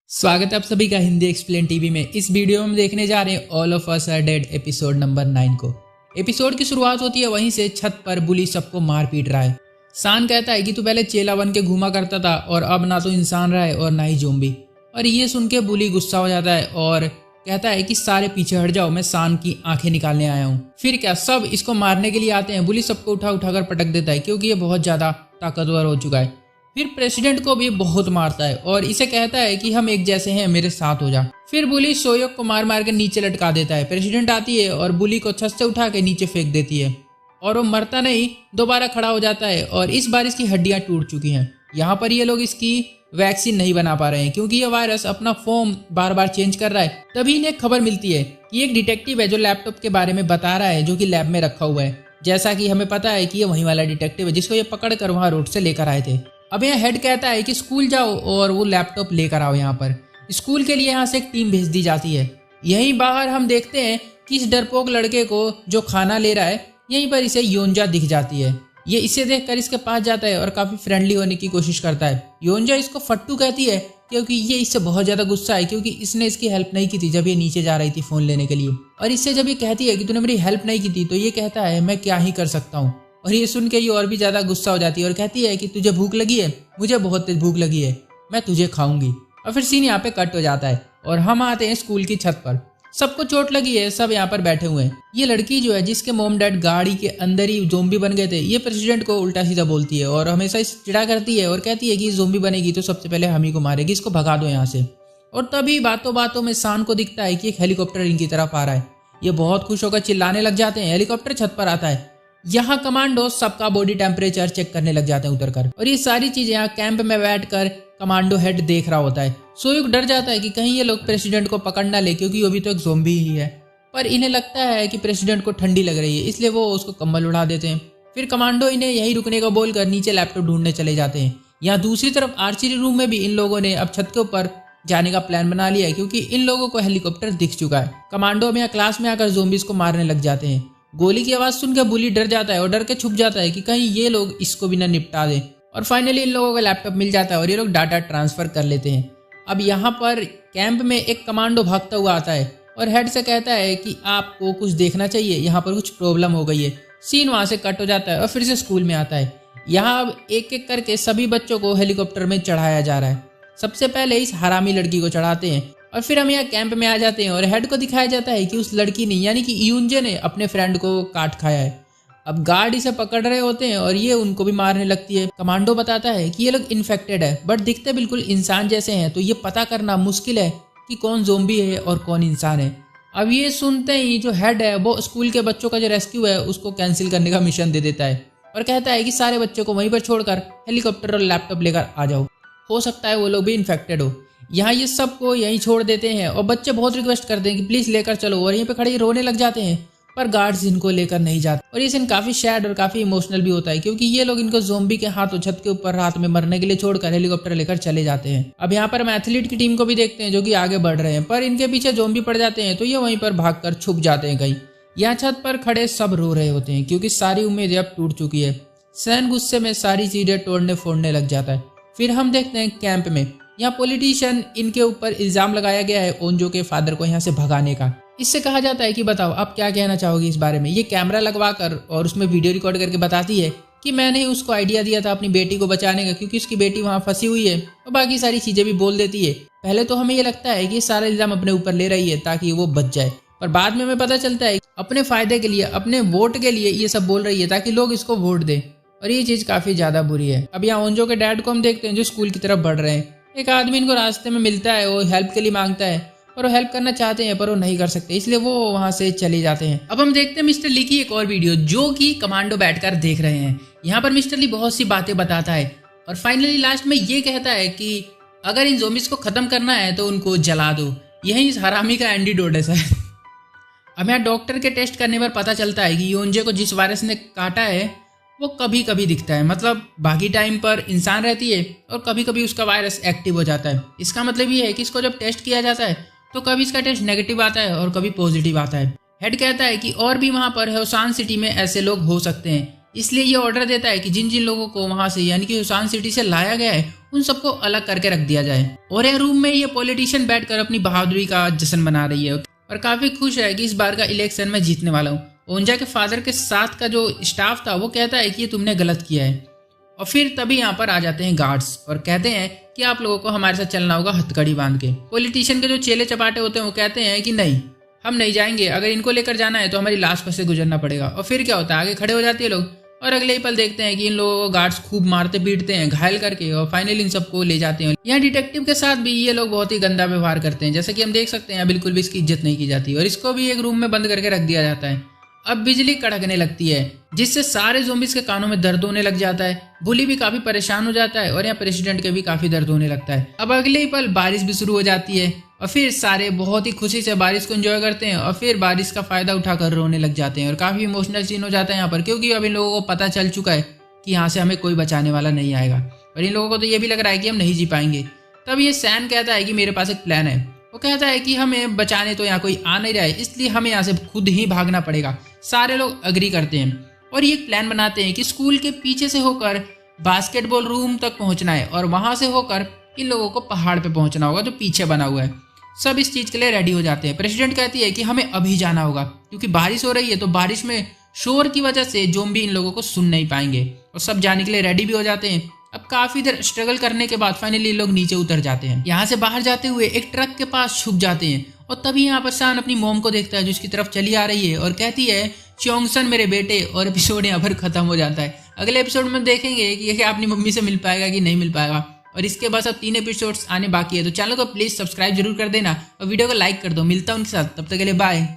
स्वागत है आप सभी का हिंदी एक्सप्लेन टीवी में। इस वीडियो में हम देखने जा रहे हैं all of us are dead episode number 9 को। एपिसोड की शुरुआत होती है वहीं से छत पर बुली सबको मार पीट रहा है। सान कहता है कि तू पहले चेला बन के घूमा करता था और अब ना तो इंसान रहा है और ना ही ज़ोंबी। और ये सुन के बुली गुस्सा हो जाता है और कहता है कि सारे पीछे हट जाओ, मैं सान की आंखें निकालने आया हूँ। फिर क्या सब इसको मारने के लिए आते हैं। बुली सबको उठा उठाकर पटक देता है क्योंकि ये बहुत ज़्यादा ताकतवर हो चुका है। फिर प्रेसिडेंट को भी बहुत मारता है और इसे कहता है कि हम एक जैसे हैं, मेरे साथ हो जा। फिर बुली सोयोक को मार मार के नीचे लटका देता है। प्रेसिडेंट आती है और बुली को छत से उठा के नीचे फेंक देती है और वो मरता नहीं, दोबारा खड़ा हो जाता है और इस बार इसकी हड्डियां टूट चुकी हैं। यहाँ पर ये लोग इसकी वैक्सीन नहीं बना पा रहे हैं क्योंकि ये वायरस अपना फॉर्म बार बार चेंज कर रहा है। तभी इन्हें एक खबर मिलती है कि एक डिटेक्टिव है जो लैपटॉप के बारे में बता रहा है, जो कि लैब में रखा हुआ है। जैसा कि हमें पता है कि ये वही वाला डिटेक्टिव है जिसको ये पकड़ कर वहाँ रोड से लेकर आए थे। अब यहाँ हेड कहता है कि स्कूल जाओ और वो लैपटॉप लेकर आओ। यहाँ पर स्कूल के लिए यहाँ से एक टीम भेज दी जाती है। यहीं बाहर हम देखते हैं कि इस डरपोक लड़के को जो खाना ले रहा है, यहीं पर इसे योंजा दिख जाती है। ये इसे देखकर इसके पास जाता है और काफी फ्रेंडली होने की कोशिश करता है। योंजा इसको फट्टू कहती है क्योंकि ये इससे बहुत ज्यादा गुस्सा है क्योंकि इसने इसकी हेल्प नहीं की थी जब ये नीचे जा रही थी फोन लेने के लिए। और इससे जब ये कहती है कि तूने मेरी हेल्प नहीं की थी तो ये कहता है मैं क्या ही कर सकता हूँ। और ये सुन के ये और भी ज्यादा गुस्सा हो जाती है और कहती है कि तुझे भूख लगी है, मुझे बहुत तेज भूख लगी है, मैं तुझे खाऊंगी। और फिर सीन यहाँ पे कट हो जाता है और हम आते हैं स्कूल की छत पर। सबको चोट लगी है, सब यहाँ पर बैठे हुए हैं। ये लड़की जो है जिसके मोम डैड गाड़ी के अंदर ही ज़ोंबी बन गए थे, ये प्रेसिडेंट को उल्टा सीधा बोलती है और हमेशा इस चिढ़ा करती है और कहती है कि ज़ोंबी बनेगी तो सबसे पहले हम ही को मारेगी, इसको भगा दो यहाँ से। और तभी बातों बातों में सान को दिखता है कि एक हेलीकॉप्टर इनकी तरफ आ रहा है। ये बहुत खुश होकर चिल्लाने लग जाते हैं। हेलीकॉप्टर छत पर आता है। यहाँ कमांडो सबका बॉडी टेम्परेचर चेक करने लग जाते हैं उतरकर। और ये सारी चीजें यहाँ कैंप में बैठकर कमांडो हेड देख रहा होता है। सोयुक डर जाता है कि कहीं ये लोग प्रेसिडेंट को पकड़ ना ले क्योंकि वो भी तो एक ज़ोंबी ही है। पर इन्हें लगता है कि प्रेसिडेंट को ठंडी लग रही है, इसलिए वो उसको कम्बल उड़ा देते हैं। फिर कमांडो इन्हें यहीं रुकने का बोलकर नीचे लैपटॉप ढूंढने चले जाते हैं। यहाँ दूसरी तरफ आर्चरी रूम में भी इन लोगों ने अब छत के ऊपर जाने का प्लान बना लिया है क्योंकि इन लोगों को हेलीकॉप्टर दिख चुका है। कमांडो में यहाँ क्लास में आकर ज़ोंबीज को मारने लग जाते हैं। गोली की आवाज सुनकर बुली डर जाता है और डर के छुप जाता है कि कहीं ये लोग इसको भी ना निपटा दें। और फाइनली इन लोगों को लैपटॉप मिल जाता है और ये लोग डाटा ट्रांसफर कर लेते हैं। अब यहाँ पर कैंप में एक कमांडो भागता हुआ आता है और हेड से कहता है कि आपको कुछ देखना चाहिए, यहाँ पर कुछ प्रॉब्लम हो गई है। सीन वहाँ से कट हो जाता है और फिर से स्कूल में आता है। यहाँ अब एक एक करके सभी बच्चों को हेलीकॉप्टर में चढ़ाया जा रहा है। सबसे पहले इस हरामी लड़की को चढ़ाते हैं और फिर हम यहाँ कैंप में आ जाते हैं और हेड को दिखाया जाता है कि उस लड़की ने यानी कि यूंजे ने अपने फ्रेंड को काट खाया है। अब गार्ड इसे पकड़ रहे होते हैं और ये उनको भी मारने लगती है। कमांडो बताता है कि ये लोग इन्फेक्टेड है बट दिखते बिल्कुल इंसान जैसे हैं, तो ये पता करना मुश्किल है कि कौन ज़ोंबी है और कौन इंसान है। अब ये सुनते ही जो हेड है वो स्कूल के बच्चों का जो रेस्क्यू है उसको कैंसिल करने का मिशन दे देता है और कहता है कि सारे बच्चों को वहीं पर छोड़कर हेलीकॉप्टर और लैपटॉप लेकर आ जाओ, हो सकता है वो लोग भी इन्फेक्टेड हो। यहाँ ये सबको यहीं छोड़ देते हैं और बच्चे बहुत रिक्वेस्ट करते हैं कि प्लीज लेकर चलो और यहीं पे खड़े रोने लग जाते हैं, पर गार्ड्स इनको लेकर नहीं जाते। और ये सीन काफी सैड और काफी इमोशनल भी होता है क्योंकि ये लोग इनको ज़ोंबी के हाथों छत के ऊपर रात में मरने के लिए छोड़कर हेलीकॉप्टर लेकर चले जाते हैं। अब यहाँ पर हम एथलीट की टीम को भी देखते हैं जो कि आगे बढ़ रहे हैं, पर इनके पीछे ज़ोंबी पड़ जाते हैं तो ये वहीं पर भागकर छुप जाते हैं कहीं। यहाँ छत पर खड़े सब रो रहे होते हैं क्योंकि सारी उम्मीदें अब टूट चुकी है। सैन गुस्से में सारी चीजें तोड़ने फोड़ने लग जाता है। फिर हम देखते हैं कैंप में यहाँ पॉलिटिशियन इनके ऊपर इल्जाम लगाया गया है ओंजो के फादर को यहाँ से भगाने का। इससे कहा जाता है कि बताओ आप क्या कहना चाहोगे इस बारे में। ये कैमरा लगवा कर और उसमें वीडियो रिकॉर्ड करके बताती है कि मैंने ही उसको आइडिया दिया था अपनी बेटी को बचाने का क्योंकि उसकी बेटी वहाँ फंसी हुई है, और बाकी सारी चीजें भी बोल देती है। पहले तो हमें ये लगता है कि सारा इल्जाम अपने ऊपर ले रही है ताकि वो बच जाए, पर बाद में हमें पता चलता है अपने फायदे के लिए, अपने वोट के लिए ये सब बोल रही है ताकि लोग इसको वोट दें। और ये चीज काफी ज्यादा बुरी है। अब यहाँ ओंजो के डैड को हम देखते हैं जो स्कूल की तरफ बढ़ रहे हैं। एक आदमी इनको रास्ते में मिलता है, वो हेल्प के लिए मांगता है और वो हेल्प करना चाहते हैं पर वो नहीं कर सकते, इसलिए वो वहां से चले जाते हैं। अब हम देखते हैं मिस्टर ली की एक और वीडियो जो कि कमांडो बैठकर देख रहे हैं। यहाँ पर मिस्टर ली बहुत सी बातें बताता है और फाइनली लास्ट में ये कहता है कि अगर इन ज़ोंबीज को खत्म करना है तो उनको जला दो। यही इस हरामी का एंटीडोट है। अब यहाँ डॉक्टर के टेस्ट करने पर पता चलता है कि योंजे को जिस वायरस ने काटा है वो कभी कभी दिखता है, मतलब बाकी टाइम पर इंसान रहती है और कभी कभी उसका वायरस एक्टिव हो जाता है। इसका मतलब ये है कि इसको जब टेस्ट किया जाता है तो कभी इसका टेस्ट नेगेटिव आता है और कभी पॉजिटिव आता है। हेड कहता है कि और भी वहाँ पर होसान सिटी में ऐसे लोग हो सकते हैं, इसलिए ये ऑर्डर देता है कि जिन जिन लोगों को वहां से यानी कि हुसान सिटी से लाया गया है उन सबको अलग करके रख दिया जाए। और यह रूम में ये पॉलिटिशियन बैठकर अपनी बहादुरी का जश्न मना रही है और काफी खुश है कि इस बार का इलेक्शन में जीतने वाला हूँ। ओंजा के फादर के साथ का जो स्टाफ था वो कहता है कि ये तुमने गलत किया है। और फिर तभी यहाँ पर आ जाते हैं गार्ड्स और कहते हैं कि आप लोगों को हमारे साथ चलना होगा हथकड़ी बांध के। पॉलिटिशियन के जो चेले चपाटे होते हैं वो कहते हैं कि नहीं, हम नहीं जाएंगे, अगर इनको लेकर जाना है तो हमारी लाश पर से गुजरना पड़ेगा। और फिर क्या होता है, आगे खड़े हो जाते हैं लोग और अगले ही पल देखते हैं कि इन लोगों को गार्ड्स खूब मारते पीटते हैं घायल करके और फाइनली इन सबको ले जाते हैं। यहाँ डिटेक्टिव के साथ भी ये लोग बहुत ही गंदा व्यवहार करते हैं, जैसे कि हम देख सकते हैं बिल्कुल भी इसकी इज्जत नहीं की जाती और इसको भी एक रूम में बंद करके रख दिया जाता है। अब बिजली कड़कने लगती है जिससे सारे ज़ोंबीज के कानों में दर्द होने लग जाता है। बुली भी काफी परेशान हो जाता है और यहाँ प्रेसिडेंट के भी काफी दर्द होने लगता है। अब अगले ही पल बारिश भी शुरू हो जाती है और फिर सारे बहुत ही खुशी से बारिश को एंजॉय करते हैं और फिर बारिश का फायदा उठाकर रोने लग जाते हैं और काफी इमोशनल सीन हो जाता है यहाँ पर, क्योंकि अब इन लोगों को पता चल चुका है कि यहाँ से हमें कोई बचाने वाला नहीं आएगा और इन लोगों को तो ये भी लग रहा है कि हम नहीं जी पाएंगे। तब ये सैन कहता है कि मेरे पास एक प्लान है। वो कहता है कि हमें बचाने तो यहाँ कोई आ नहीं रहा है, इसलिए हमें यहाँ से खुद ही भागना पड़ेगा। सारे लोग अग्री करते हैं और ये एक प्लान बनाते हैं कि स्कूल के पीछे से होकर बास्केटबॉल रूम तक पहुंचना है और वहां से होकर इन लोगों को पहाड़ पे पहुंचना होगा जो पीछे बना हुआ है। सब इस चीज के लिए रेडी हो जाते हैं। प्रेसिडेंट कहती है कि हमें अभी जाना होगा क्योंकि बारिश हो रही है, तो बारिश में शोर की वजह से ज़ोंबी इन लोगों को सुन नहीं पाएंगे और सब जाने के लिए रेडी भी हो जाते हैं। अब काफी देर स्ट्रगल करने के बाद फाइनली लोग नीचे उतर जाते हैं। यहाँ से बाहर जाते हुए एक ट्रक के पास छुप जाते हैं और तभी यहाँ पर सान अपनी मोम को देखता है जो उसकी तरफ चली आ रही है और कहती है चोंगसन मेरे बेटे, और एपिसोड यहाँ पर खत्म हो जाता है। अगले एपिसोड में देखेंगे कि ये अपनी मम्मी से मिल पाएगा कि नहीं मिल पाएगा और इसके बाद अब 3 एपिसोड्स आने बाकी है। तो चैनल को प्लीज सब्सक्राइब जरूर कर देना और वीडियो को लाइक कर दो। मिलता हूँ उनके साथ, तब तक के लिए बाय।